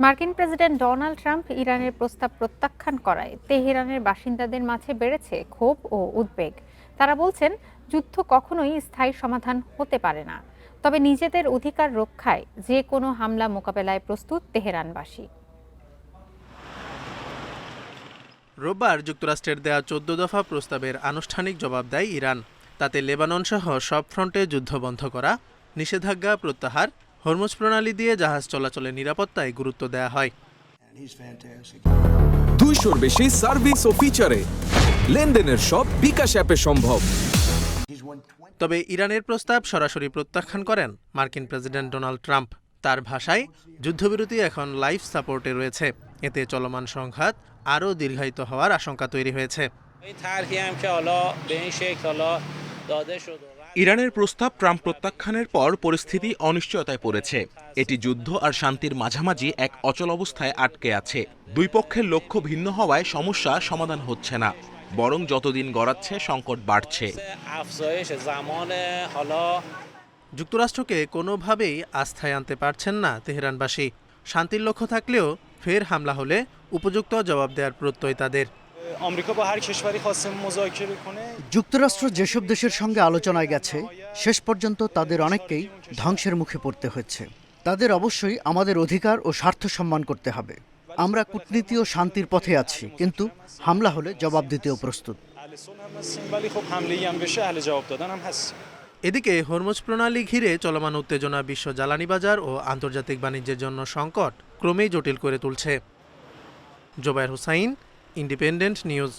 মার্কিন president Donald Trump ইরানের প্রস্তাব প্রত্যাখ্যান করায় তেহরানের বাসিন্দাদের মাঝে বেড়েছে ক্ষোভ ও উদ্বেগ। তারা বলছেন, যুদ্ধ কখনোই স্থায়ী সমাধান হতে পারে না, তবে নিজেদের অধিকার রক্ষায় যে কোনো হামলা মোকাবেলায় প্রস্তুত তেহরানবাসী। রোববার যুক্তরাষ্ট্রের দেয়া ১৪ দফা প্রস্তাবের আনুষ্ঠানিক জবাব দেয় ইরান। তাতে লেবানন সহ সব ফ্রন্টে যুদ্ধ বন্ধ করা, নিষেধাজ্ঞা প্রত্যাহার, হরমুজ প্রণালী দিয়ে জাহাজ চলাচলের নিরাপত্তায় গুরুত্ব দেয়া হয়। 200-র বেশি সার্ভিস ও ফিচারে লেনদেনের সব বিকাশ অ্যাপে সম্ভব। তবে ইরানের প্রস্তাব সরাসরি প্রত্যাখ্যান করেন মার্কিন প্রেসিডেন্ট ডোনাল্ড ট্রাম্প। তার ভাষায়, যুদ্ধবিরতি এখন লাইফ সাপোর্টে রয়েছে। এতে চলমান সংঘাত আরও দীর্ঘায়িত হওয়ার আশঙ্কা তৈরি হয়েছে। ইরানের প্রস্তাব ট্রাম্প প্রত্যাখ্যানের পর পরিস্থিতি অনিশ্চয়তায় পড়েছে। এটি যুদ্ধ আর শান্তির মাঝামাঝি এক অচল অবস্থায় আটকে আছে। দুই পক্ষের লক্ষ্য ভিন্ন হওয়ায় সমস্যা সমাধান হচ্ছে না, বরং যতদিন গড়াচ্ছে সংকট বাড়ছে। যুক্তরাষ্ট্রকে কোনোভাবেই আস্থায় আনতে পারছেন না তেহরানবাসী। শান্তির লক্ষ্য থাকলেও ফের হামলা হলে উপযুক্ত জবাব দেওয়ার প্রত্যয় তাদের। যুক্তরাষ্ট্র যেসব দেশের সঙ্গে আলোচনায় গেছে, শেষ পর্যন্ত তাদের অনেককেই ধ্বংসের মুখে পড়তে হচ্ছে। তাদের অবশ্যই আমাদের অধিকার ও স্বার্থ সম্মান করতে হবে। আমরা কূটনীতি ও শান্তির পথে আছি, কিন্তু হামলা হলে জবাব দিতেও প্রস্তুত। এদিকে হরমুজ প্রণালী ঘিরে চলমান উত্তেজনা বিশ্ব জ্বালানি বাজার ও আন্তর্জাতিক বাণিজ্যের জন্য সংকট ক্রমেই জটিল করে তুলছে। Jobayer Hussain, independent news.